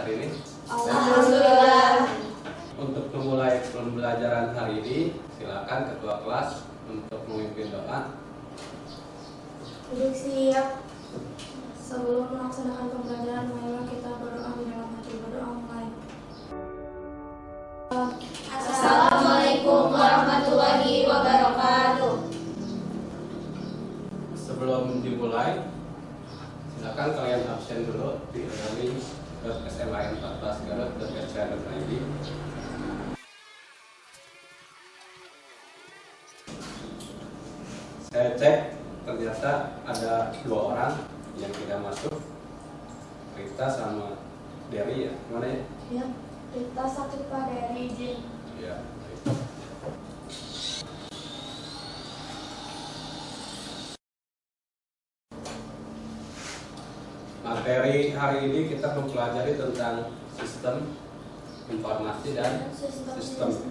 hari ini? Alhamdulillah. Untuk memulai pembelajaran hari ini, silakan ketua kelas untuk memimpin doa. Duduk siap. Sebelum melaksanakan pembelajaran, marilah kita berdoa di dalam hati. Berdoa mulai. Assalamualaikum warahmatullahi wabarakatuh. Sebelum dimulai, silakan kalian absen dulu di early.sma14garut.sc.id. Saya cek, ternyata ada 2 orang yang tidak masuk, Rita sama Dery ya, mana ya? Ya, kita sakit Pak dari izin. Ya. Materi hari ini kita mempelajari tentang sistem informasi dan sistem.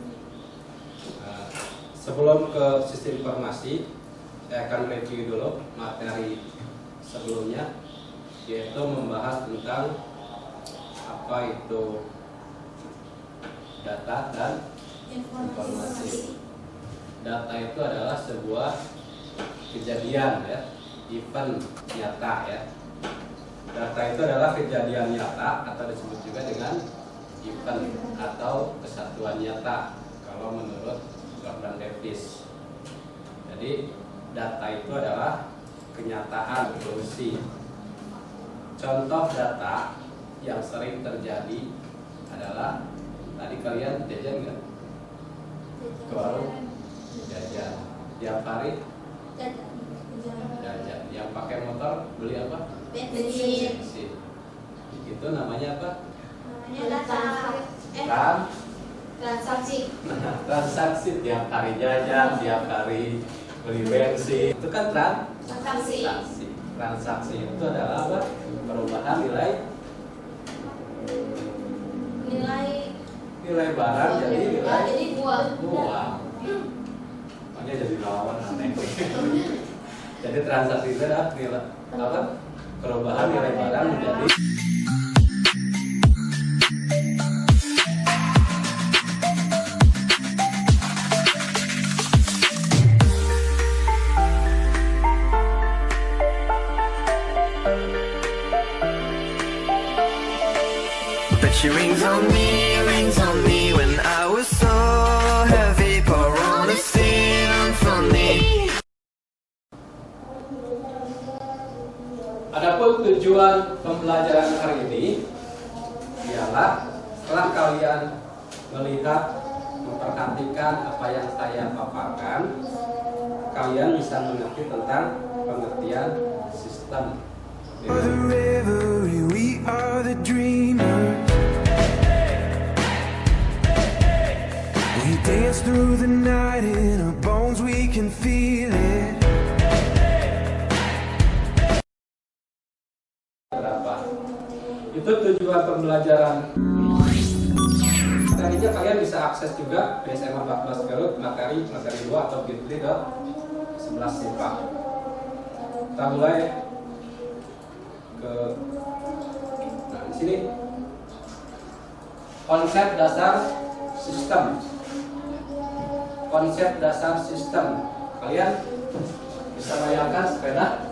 Sebelum ke sistem informasi, saya akan review dulu materi sebelumnya, yaitu membahas tentang apa itu data dan informasi. Data itu adalah sebuah kejadian ya, event nyata ya. Data itu adalah kejadian nyata atau disebut juga dengan event atau kesatuan nyata kalau menurut Gordon Davis. Jadi data itu adalah kenyataan solusi. Contoh data yang sering terjadi adalah, tadi kalian jajan nggak? Ke warung jajan. Tiap hari jajan. Yang pakai motor beli apa? Bensin. Itu namanya apa? Namanya transaksi. Transaksi. Tiap hari jajan, tiap hari beli bensin. Itu kan Transaksi. Transaksi itu adalah apa? Perubahan nilai barang jadi uang. Makanya jadi lawan aneh. Jadi transaksi itu adalah nilai apa? Perubahan nilai barang menjadi But she rings on me when I was so heavy. Pour on a symphony. Adapun tujuan pembelajaran hari ini ialah setelah kalian melihat, memperhatikan apa yang saya paparkan, kalian bisa mengerti tentang pengertian sistem. The reverie, we are the dreamers. We dance through the night in our bones, we can feel it. Itu tujuan pembelajaran. Tadinya kalian bisa akses juga di SMA 14 Garut materi 2 atau bit.11 SIPA. Kita mulai ke di sini. Konsep dasar sistem. Konsep dasar sistem. Kalian bisa bayangkan sepeda?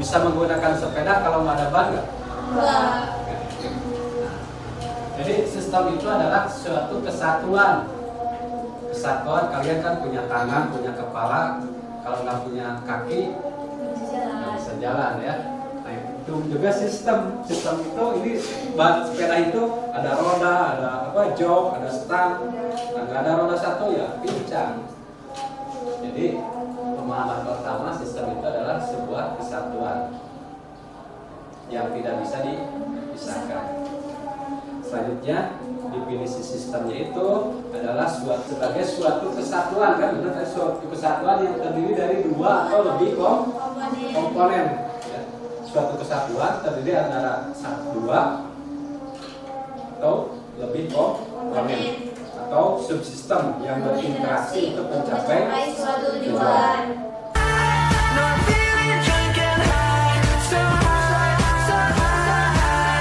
Bisa menggunakan sepeda kalau nggak ada ban nggak? Jadi sistem itu adalah suatu kesatuan. Kesatuan, kalian kan punya tangan, punya kepala. Kalau nggak punya kaki, nggak bisa jalan ya. Nah itu juga sistem. Sistem itu ini ban sepeda itu ada roda, ada apa jok, ada stang. Nah, nggak ada roda satu ya pincang. Jadi pemahaman pertama, sistem itu adalah sebuah kesatuan yang tidak bisa dipisahkan. Selanjutnya, definisi sistemnya itu adalah sebagai suatu kesatuan, kan? Benar, suatu kesatuan yang terdiri dari 2 atau lebih komponen. Ya. Suatu kesatuan terdiri antara 2 atau lebih komponen atau subsistem yang berinteraksi untuk mencapai suatu tujuan. No, I'm feeling drunk and high, so high, so high.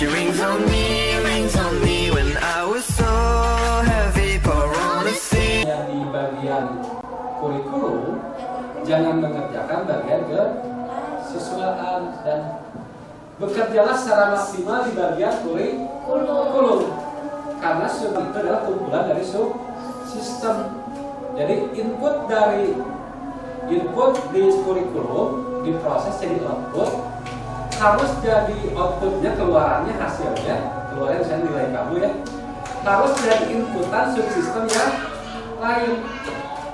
she rings on me when I was so heavy. Pour on a scene. Yang di bagian kurikulum jangan mengerjakan bagian kesiswaan dan bekerjalah secara maksimal di bagian kurikulum karena sub itu adalah kumpulan dari subsistem. Jadi input di kurikulum diproses jadi output, harus jadi outputnya, keluarannya, hasilnya, keluarnya misalnya nilai kamu ya, harus jadi inputan subsistem yang lain.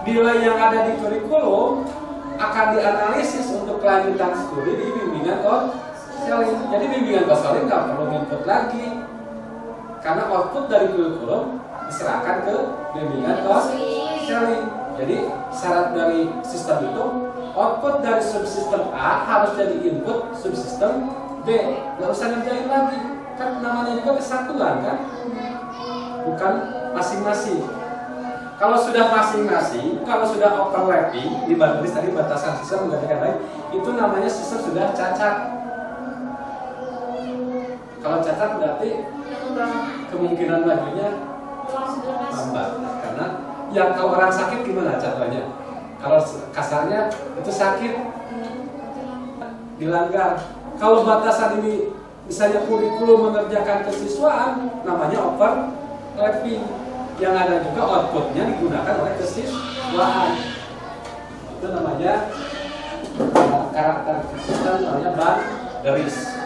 Nilai yang ada di kurikulum akan dianalisis untuk kelanjutan studi di bimbingan konseling. Jadi bimbingan konseling nggak perlu input lagi karena output dari kurikulum diserahkan ke bimbingan konseling. Jadi syarat dari sistem itu output dari subsistem A harus jadi input subsistem B. Nggak usah ngerjain lagi, kan namanya juga kesatuan kan, bukan masing-masing. Kalau sudah masing-masing, kalau sudah overlapping di tadi batasan sistem menggantikan lain, itu namanya sistem sudah cacat. Kalau cacat berarti kemungkinan majunya lambat, karena yang kalau orang sakit gimana contohnya? Kalau kasarnya itu sakit dilanggar. Kalau batasan ini misalnya kurikulum mengerjakan kesiswaan, namanya overlapping. Yang ada juga outputnya digunakan oleh kesiswaan. Itu namanya karakter sistem, namanya boundaries.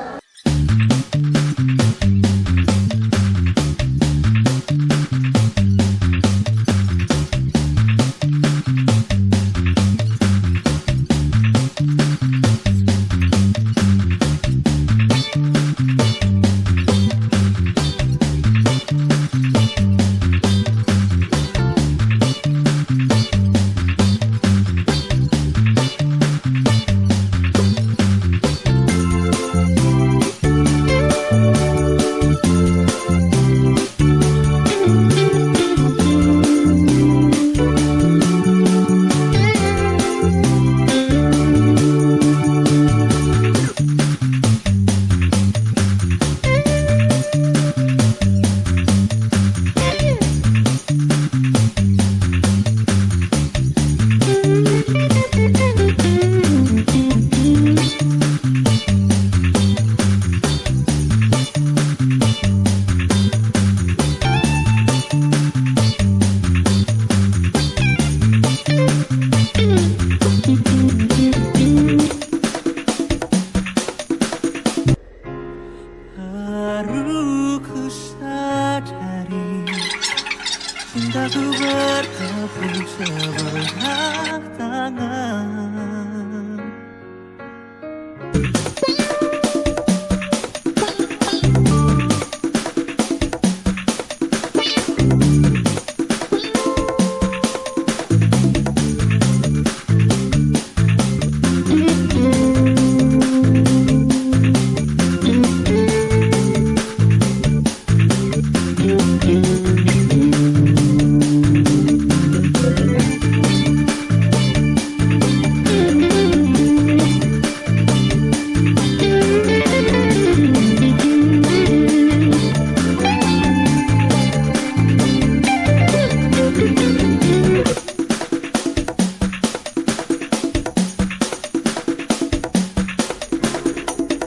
Cintaku bertepuk sebelah tangan.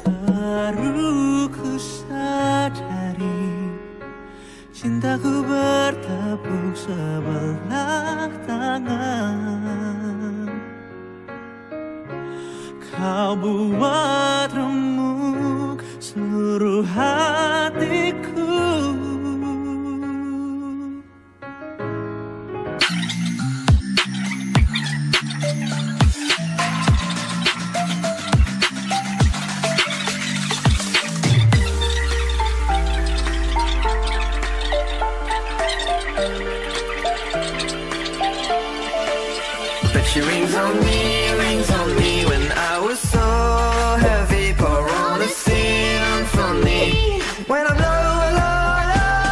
Baru ku sadari cintaku bertepuk sebelah tangan. Kau buat remuk seluruh hatiku. But she rings on me when I was so heavy. Pour on a symphony when I'm low, low, low, low.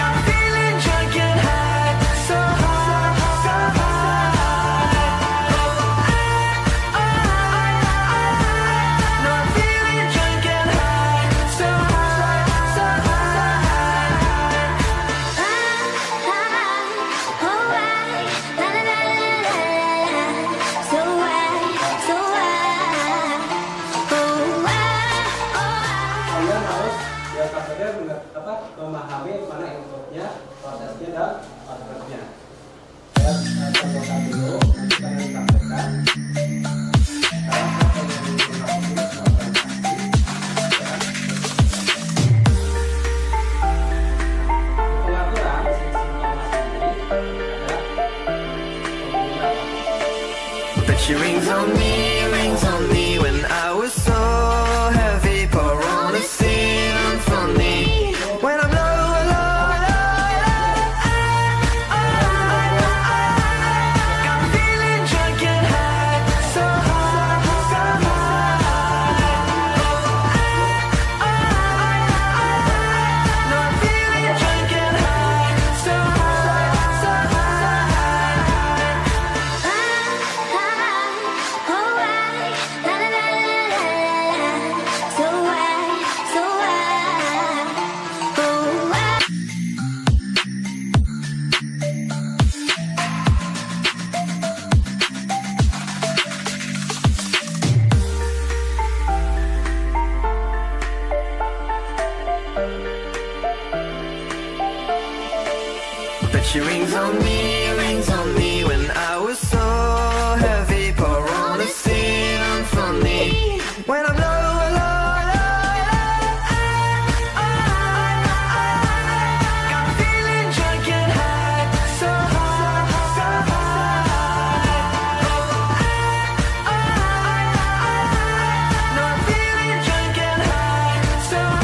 I'm feeling drunk and high, so high, so high. outputnya. Saya contohkan dulu, nanti kalian praktekkan. Sekarang saya pengen menggunakan dulu semua transaksi. Pengaturan sistem informasi ini ada pengguna. But she rings on me when I was so heavy. Pour on a scene for me when I'm low, low, low, I'm feeling drunk and high, so high, so high. No, I'm feeling drunk and high, so high, so But she rings on me when I was so heavy. Pour on a scene for me when I'm low, low, low, I'm feeling drunk and high, so high, so high. No, I'm feeling drunk and high, so high, so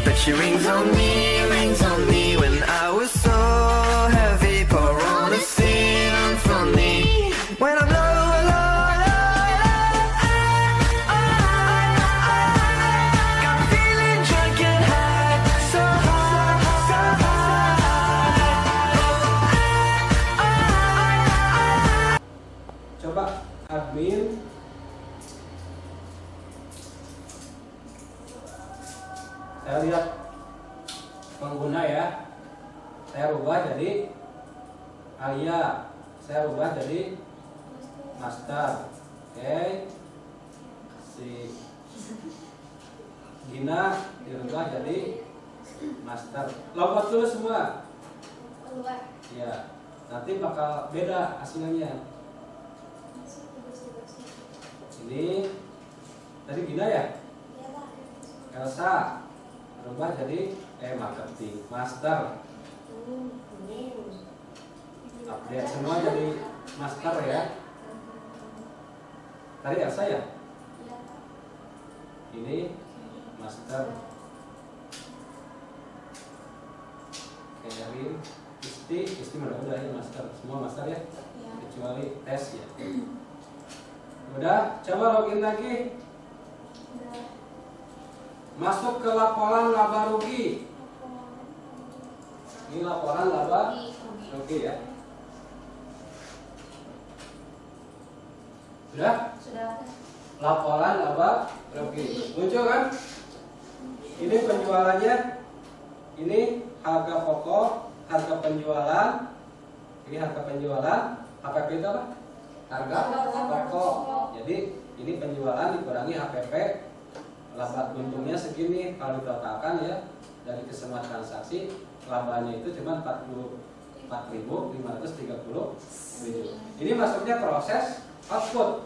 But she rings on me when I was so heavy. Pour on a scene for me when I'm low, low, low, I'm feeling drunk and high, so high, so high. Coba admin saya lihat pengguna ya, saya rubah jadi Alia, saya rubah jadi master. Oke, si Gina dirubah jadi master. Lompat dulu semua Keluar. ya, nanti bakal beda hasilnya. Ini tadi Gina ya, Elsa berubah jadi marketing master. Update semua jadi master ya. Tadi Elsa ya, ini master. Kevin, Isti udah ya master, semua master ya, kecuali tes ya. Udah, coba login lagi. Masuk ke laporan laba rugi. Ini laporan laba rugi ya. Sudah? Sudah. Laporan laba rugi. Muncul kan? Ini penjualannya. Ini harga pokok, harga penjualan. Ini harga penjualan. HPP itu apa? Harga pokok. Jadi ini penjualan dikurangi HPP. Laba untungnya segini kalau ditotalkan ya, dari kesemua transaksi labanya itu cuma 44.537. Ini masuknya proses output.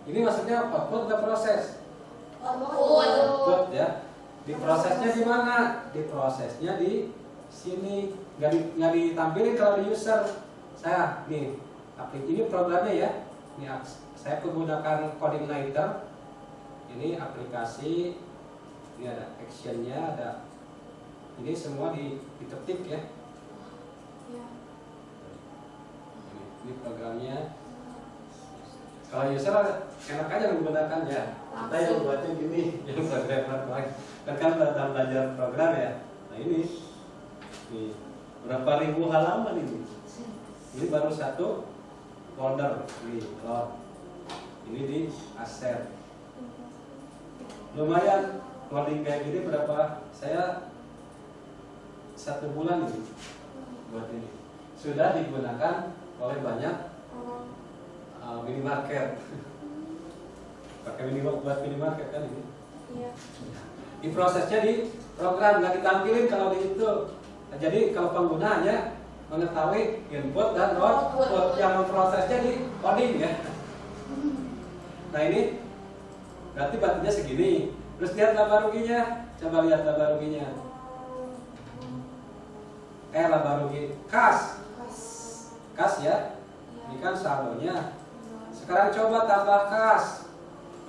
Ini masuknya output atau proses? Output ya. Diprosesnya di mana? Diprosesnya di sini. Nggak ditampilin kalau di user. Saya nih, ini programnya ya. Ini saya menggunakan Codeigniter. Ini aplikasi, ini ada actionnya, ada ini semua diketik ya. Ini programnya. Kalau user enak aja menggunakannya. Kita yang buatnya gini, yang programmer kan dalam belajar program ya. Nah ini, nih berapa ribu halaman ini? Ini baru satu folder nih, load. Ini di asset. Lumayan loading kayak gini berapa? Saya 1 bulan ini buat ini. Sudah digunakan oleh banyak minimarket. Pakai buat minimarket kan ini. Iya. Di prosesnya di program nggak ditampilin kalau di itu. Nah, jadi kalau pengguna hanya mengetahui input dan output, yang memprosesnya di coding ya. Nah ini berarti batunya segini. Terus lihat laba ruginya. Coba lihat laba ruginya. Laba rugi kas ya. Ini kan saldonya. Sekarang coba tambah kas.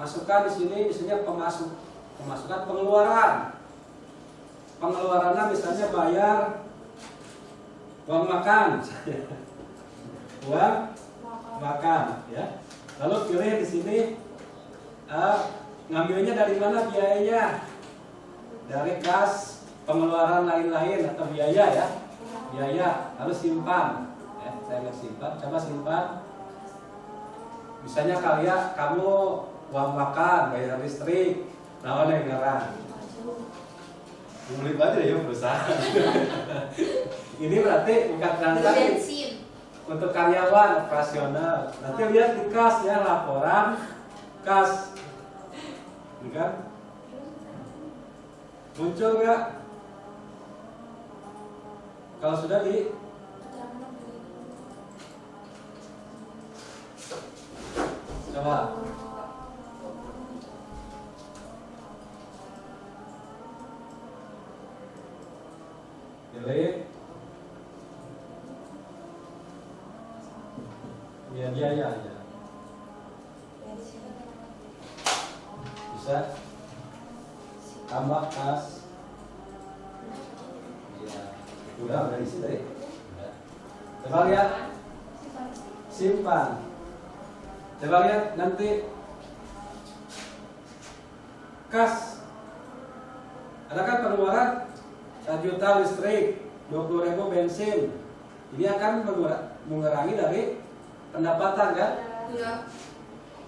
Masukkan di sini misalnya pemasukan pengeluaran. Pengeluarannya misalnya bayar uang makan. Uang makan ya. Lalu pilih di sini ngambilnya dari mana biayanya? Dari kas pengeluaran lain-lain atau biaya ya. Biaya. Lalu simpan. Ya, saya lihat simpan. Coba simpan. Misalnya kamu uang makan, bayar listrik, nawan yang ngarang. Ngulik aja ya perusahaan. Ini berarti bukan transaksi Bensin. untuk karyawan operasional. Nanti lihat di kas ya, laporan kas. Ini kan muncul nggak? Kalau sudah di coba. Pilih biaya aja. Bisa tambah kas. Ya, udah dari sini tadi. Coba lihat simpan. Coba lihat nanti kas. Ada kan pengeluaran 1 juta listrik, 20.000 bensin. Ini akan mengurangi dari pendapatan kan? Iya.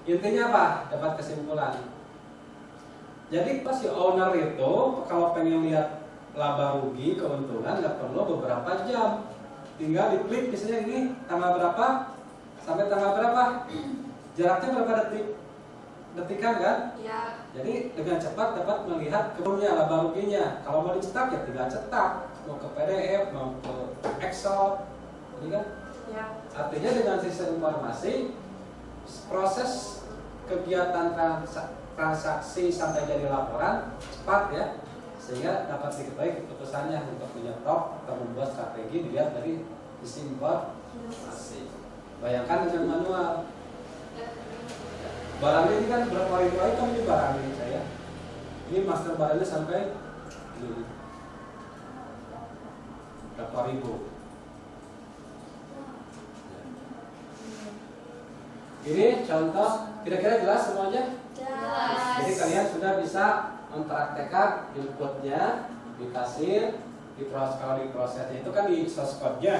Intinya apa? Dapat kesimpulan. Jadi pas si owner itu kalau pengen lihat laba rugi, keuntungan nggak perlu beberapa jam. Tinggal diklik misalnya ini tanggal berapa sampai tanggal berapa. Jaraknya berapa detikan kan? Iya. Jadi dengan cepat dapat melihat keuntungannya, laba ruginya. Kalau mau dicetak ya tinggal cetak, mau ke PDF, mau ke Excel, ini kan? Iya. Artinya dengan sistem informasi, proses kegiatan transaksi sampai jadi laporan cepat ya, sehingga dapat diketahui keputusannya untuk menyetop atau membuat strategi dilihat dari sistem informasi. Bayangkan dengan manual. Barang ini kan berapa ribu item ini barang ini saya. Ini master barangnya sampai ini. Berapa ribu. Ini contoh, kira-kira jelas semuanya? Jelas. Jadi kalian sudah bisa mempraktekkan inputnya di kasir, kalau di prosesnya itu kan di source code-nya.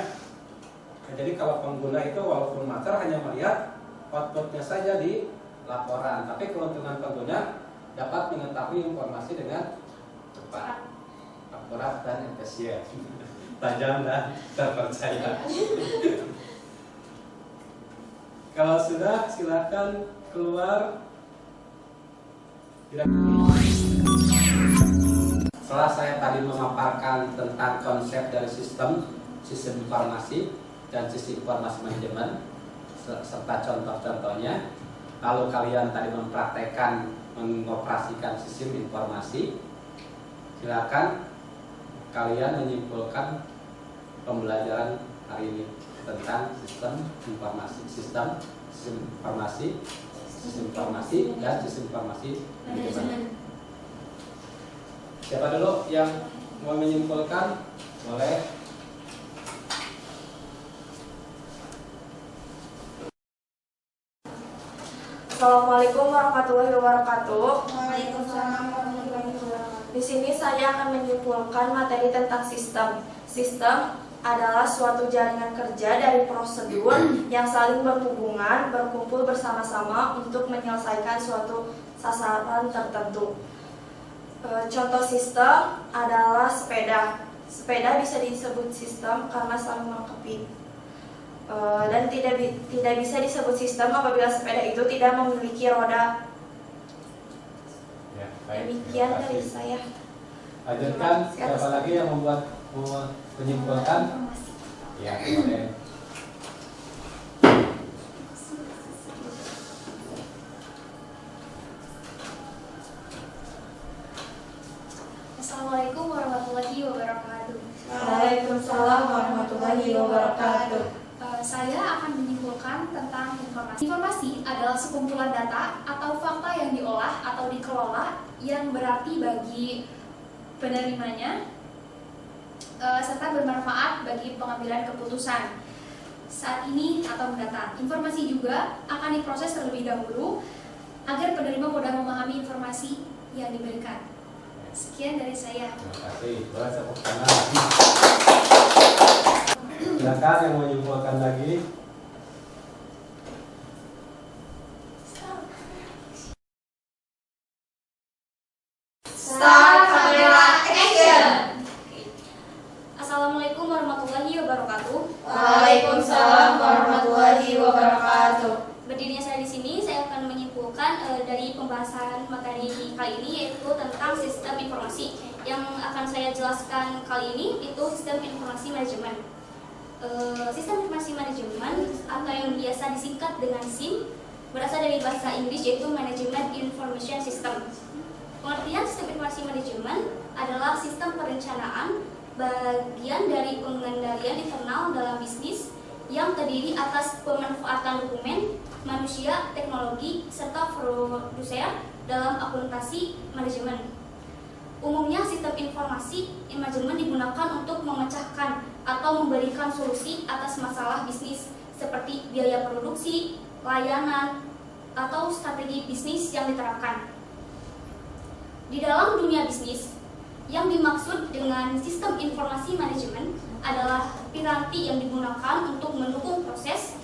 Nah, jadi kalau pengguna itu walaupun master hanya melihat outputnya saja di laporan, tapi keuntungan pengguna dapat mengetahui informasi dengan cepat, akurat dan efisien, tajam dan terpercaya. Kalau sudah silakan keluar. Setelah saya tadi memaparkan tentang konsep dari sistem informasi dan sistem informasi manajemen serta contoh-contohnya, lalu kalian tadi mempraktekkan mengoperasikan sistem informasi, silakan kalian menyimpulkan pembelajaran hari ini tentang sistem informasi dan sistem informasi manajemen. Siapa dulu yang mau menyimpulkan? Boleh. Assalamualaikum warahmatullahi wabarakatuh. Waalaikumsalam warahmatullahi wabarakatuh. Di sini saya akan menyimpulkan materi tentang sistem. Sistem adalah suatu jaringan kerja dari prosedur yang saling berhubungan, berkumpul bersama-sama untuk menyelesaikan suatu sasaran tertentu. Contoh sistem adalah sepeda. Sepeda bisa disebut sistem karena saling melengkapi. Dan tidak bisa disebut sistem apabila sepeda itu tidak memiliki roda. Ya, baik. Demikian Terima dari kasih. saya. Lanjutkan, siapa lagi yang mau menyimpulkan? Ya, boleh. Assalamualaikum warahmatullahi wabarakatuh. Waalaikumsalam warahmatullahi wabarakatuh. Saya akan menyimpulkan tentang informasi. Informasi adalah sekumpulan data atau fakta yang diolah atau dikelola yang berarti bagi penerimanya serta bermanfaat bagi pengambilan keputusan saat ini atau mendatang. Informasi juga akan diproses terlebih dahulu agar penerima mudah memahami informasi yang diberikan. Sekian dari saya. Terima kasih. Boleh tepuk tangan. Silakan yang mau menyimpulkan lagi. Start kamera action. Assalamualaikum warahmatullahi wabarakatuh. Waalaikumsalam warahmatullahi wabarakatuh. Berdirinya saya di sini, saya akan menyimpulkan dari pembahasan materi kali ini, yaitu tentang sistem informasi. Yang akan saya jelaskan kali ini itu sistem informasi manajemen. Sistem informasi manajemen atau yang biasa disingkat dengan SIM berasal dari bahasa Inggris, yaitu Management Information System. Pengertian sistem informasi manajemen adalah sistem perencanaan bagian dari pengendalian internal dalam bisnis yang terdiri atas pemanfaatan dokumen, manusia, teknologi, serta produser dalam akuntansi manajemen. Umumnya sistem informasi manajemen digunakan untuk memecahkan atau memberikan solusi atas masalah bisnis seperti biaya produksi, layanan, atau strategi bisnis yang diterapkan. Di dalam dunia bisnis, yang dimaksud dengan sistem informasi manajemen adalah piranti yang digunakan untuk mendukung proses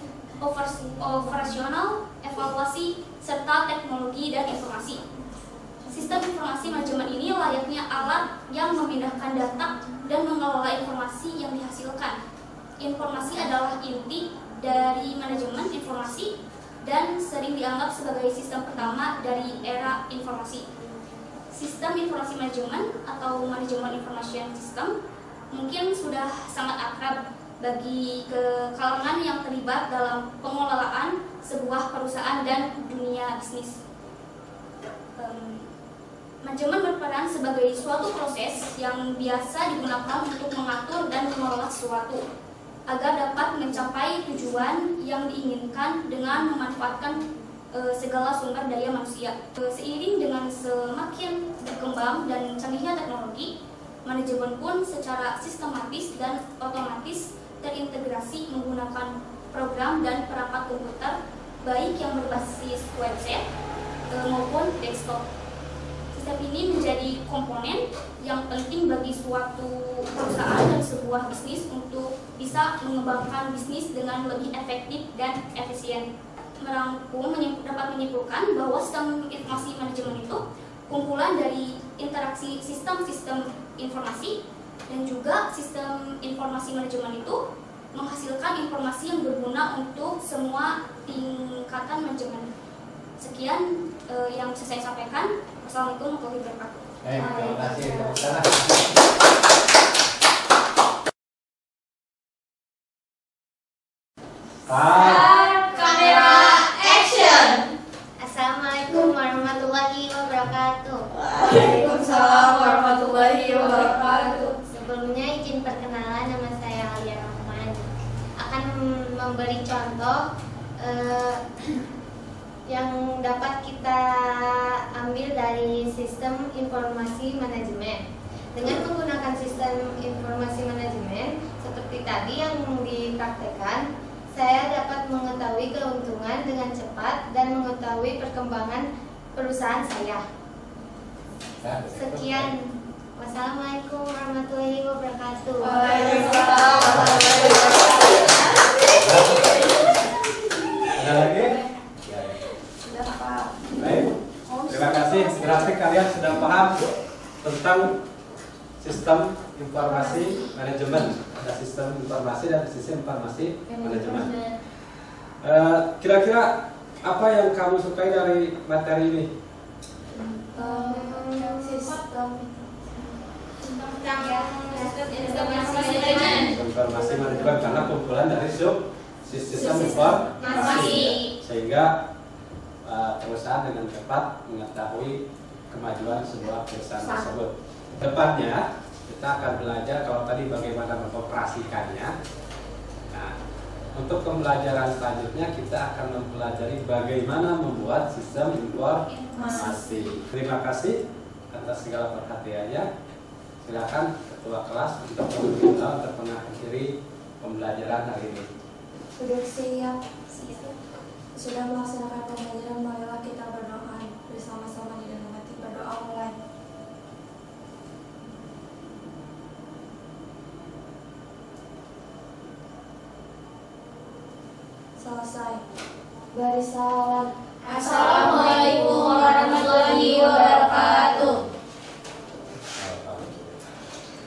operasional, evaluasi, serta teknologi dan informasi. Sistem informasi manajemen ini layaknya alat yang memindahkan data dan mengelola informasi yang dihasilkan. Informasi adalah inti dari manajemen informasi dan sering dianggap sebagai sistem pertama dari era informasi. Sistem informasi manajemen atau manajemen information system mungkin sudah sangat akrab bagi kalangan yang terlibat dalam pengelolaan sebuah perusahaan dan dunia bisnis. Manajemen berperan sebagai suatu proses yang biasa digunakan untuk mengatur dan mengelola sesuatu agar dapat mencapai tujuan yang diinginkan dengan memanfaatkan segala sumber daya manusia. Seiring dengan semakin berkembang dan canggihnya teknologi, manajemen pun secara sistematis dan otomatis terintegrasi menggunakan program dan perangkat komputer baik yang berbasis website maupun desktop. Sistem ini menjadi komponen yang penting bagi suatu perusahaan dan sebuah bisnis untuk bisa mengembangkan bisnis dengan lebih efektif dan efisien. Merangkum dapat menyimpulkan bahwa sistem informasi manajemen itu kumpulan dari interaksi sistem-sistem informasi dan juga sistem informasi manajemen itu menghasilkan informasi yang berguna untuk semua tingkatan manajemen. Sekian yang bisa saya sampaikan. Wassalamualaikum warahmatullahi wabarakatuh. Terima kasih. Tepuk tangan. Kamera action. Assalamualaikum warahmatullahi wabarakatuh. Waalaikumsalam warahmatullahi wabarakatuh. Sebelumnya izin perkenalan, nama saya Alia Rahman. Akan memberi contoh yang dapat kita ambil dari sistem informasi manajemen. Dengan menggunakan sistem informasi manajemen seperti tadi yang dipraktekkan, Saya dapat mengetahui keuntungan dengan cepat dan mengetahui perkembangan perusahaan saya. Sekian. Wassalamualaikum warahmatullahi wabarakatuh. Ada lagi? Sudah Pak. Baik. Terima kasih. Berarti kalian sudah paham tentang sistem informasi manajemen. Ada sistem informasi dan sistem informasi manajemen. Kira-kira apa yang kamu sukai dari materi ini? Sistem Informasi manajemen karena kumpulan dari sistem informasi, sehingga perusahaan dengan cepat mengetahui kemajuan sebuah perusahaan tersebut. Depannya kita akan belajar kalau tadi bagaimana mengoperasikannya. Nah, untuk pembelajaran selanjutnya kita akan mempelajari bagaimana membuat sistem informasi. Terima kasih atas segala perhatiannya. Silakan ketua kelas untuk mengakhiri pembelajaran hari ini. Sudah siap. Sudah melaksanakan pembelajaran, marilah kita berdoa bersama-sama di dalam hati. Berdoa mulai. Selesai. Beri salam. Assalamualaikum